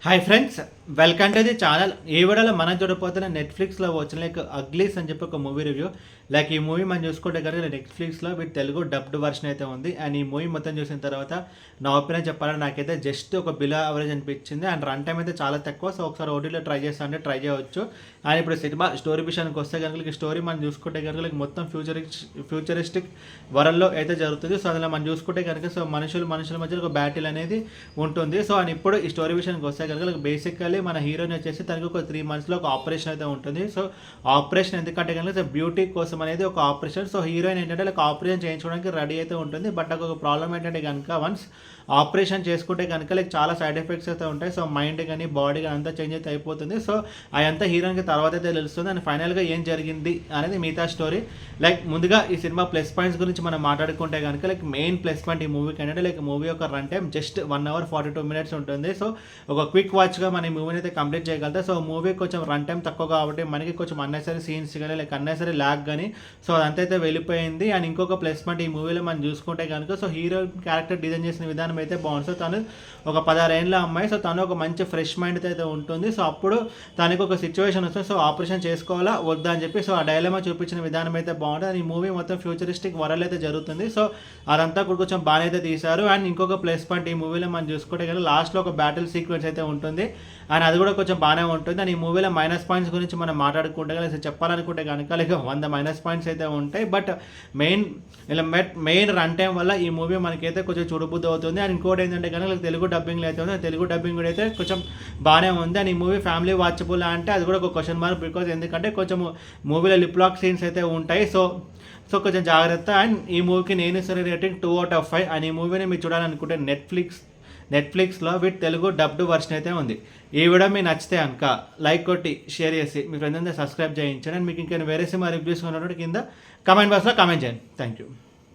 Hi friends, welcome to the channel. ఈ వీడియోలో మనం చూడబోతున్న నెట్ఫ్లిక్స్లో వచ్చిన అగ్లీస్ అని చెప్పి ఒక మూవీ రివ్యూ. ఈ మూవీ మనం చూసుకుంటే కనుక నెట్ఫ్లిక్స్లో విత్ తెలుగు డబ్డ్ వర్షన్ అయితే ఉంది. అండ్ ఈ మూవీ మొత్తం చూసిన తర్వాత నా ఒపీనియన్ చెప్పాలంటే నాకైతే జస్ట్ ఒక బిలో యావరేజ్ అనిపించింది. అండ్ రన్ టైం అయితే చాలా తక్కువ. సో ఒకసారి ఓటీలో ట్రై చేస్తా అంటే ట్రై చేయవచ్చు. అండ్ ఇప్పుడు సినిమా స్టోరీ విషయానికి వస్తే కనుక స్టోరీ మనం చూసుకుంటే కనుక మొత్తం ఫ్యూచరిస్టిక్ వరల్డ్లో అయితే జరుగుతుంది. సో అందులో మనం చూసుకుంటే కనుక సో మనుషుల మధ్యలో ఒక బ్యాటిల్ అనేది ఉంటుంది. సో అండ్ ఇప్పుడు ఈ స్టోరీ విషయానికి వస్తే కనుక బేసికల్లీ మన హీరోని వచ్చేసి తనకి ఒక 3 monthsలో ఒక ఆపరేషన్ అయితే ఉంటుంది. సో ఆపరేషన్ ఎందుకంటే కనుక బ్యూటీ కోసం అనేది ఒక ఆపరేషన్. సో హీరోయిన్ ఏంటంటే ఆపరేషన్ చేయించుకోవడానికి రెడీ అయితే ఉంటుంది. బట్ నాకు ఒక ప్రాబ్లం ఏంటంటే కనుక వన్స్ ఆపరేషన్ చేసుకుంటే కనుక చాలా సైడ్ ఎఫెక్ట్స్ అయితే ఉంటాయి. సో మైండ్ కానీ బాడీ కానీ అంతా చేంజ్ అయితే అయిపోతుంది. సో అదంతా హీరోయిన్కి తర్వాత అయితే తెలుస్తుంది. అండ్ ఫైనల్గా ఏం జరిగింది అనేది మిగతా స్టోరీ. ముందుగా ఈ సినిమా ప్లస్ పాయింట్స్ గురించి మనం మాట్లాడుకుంటే కనుక మెయిన్ ప్లస్ పాయింట్ ఈ మూవీకి ఏంటంటే మూవీ యొక్క run time just 1 hour 42 minutes ఉంటుంది. సో ఒక క్విక్ వాచ్గా మన ఈ మూవీని అయితే కంప్లీట్ చేయగలుగుతాం. సో మూవీ కొంచెం రన్ టైం తక్కువ కాబట్టి మనకి కొంచెం అన్నెసరీ సీన్స్ కానీ అన్నెసరీ ల్యాగ్ కానీ సో అదంతా అయితే వెళ్ళిపోయింది. అండ్ ఇంకొక ప్లస్ పాయింట్ ఈ మూవీలో మనం చూసుకుంటే కనుక సో హీరో క్యారెక్టర్ డిజైన్ చేసిన విధానం అయితే బాగుంది. సో తను ఒక 16 ఏళ్ళ అమ్మాయి. సో తను ఒక మంచి ఫ్రెష్ మైండ్ అయితే ఉంటుంది. సో అప్పుడు తనకి ఒక సిచ్యువేషన్ వస్తుంది. సో ఆపరేషన్ చేసుకోవాలా వద్దా అని చెప్పి సో ఆ డైలమా చూపించిన విధానం అయితే బాగుంటుంది. ఈ మూవీ మొత్తం ఫ్యూచరిస్టిక్ వరల్డ్ అయితే జరుగుతుంది. సో అదంతా కూడా కొంచెం బాగా అయితే తీశారు. అండ్ ఇంకొక ప్లస్ పాయింట్ ఈ మూవీలో మనం చూసుకుంటే కనుక లాస్ట్లో ఒక బ్యాటిల్ సీక్వెన్స్ అయితే ఉంటుంది. అండ్ అది కూడా కొంచెం బాగానే ఉంటుంది. అండ్ ఈ మూవీలో మైనస్ పాయింట్స్ గురించి మనం మాట్లాడుకుంటే కనుక చెప్పాలనుకుంటే కనుక 100 మైనస్ పాయింట్స్ అయితే ఉంటాయి. బట్ మెయిన్ రన్ టైం వల్ల ఈ మూవీ మనకైతే కొంచెం చూడబుద్ధి అవుతుంది. అండ్ ఇంకోటి ఏంటంటే కనుక తెలుగు డబ్బింగ్లో అయితే ఉంది. తెలుగు డబ్బింగ్ కూడా అయితే కొంచెం బాగానే ఉంది. అండ్ ఈ మూవీ ఫ్యామిలీ వాచబుల్ అంటే అది కూడా ఒక క్వశ్చన్ మార్క్. బికాజ్ ఎందుకంటే కొంచెం మూవీలో లిప్ లాక్ సీన్స్ అయితే ఉంటాయి. సో కొంచెం జాగ్రత్త. అండ్ ఈ మూవీకి నేను సరే రేటింగ్ 2 out of 5. అండ్ ఈ మూవీని మీరు చూడాలనుకుంటే నెట్ఫ్లిక్స్లో విత్ తెలుగు డబ్డ్ వర్షన్ అయితే ఉంది. ఈ వీడియో మీకు నచ్చితే కనుక లైక్ కొట్టి షేర్ చేసి మీ ఫ్రెండ్స్ అందరూ సబ్స్క్రైబ్ చేయించండి. అండ్ మీకు ఇంకా వేరే సినిమా రివ్యూస్ ఉన్నట్టు కింద కమెంట్ బాక్స్లో కామెంట్ చేయండి. Thank you.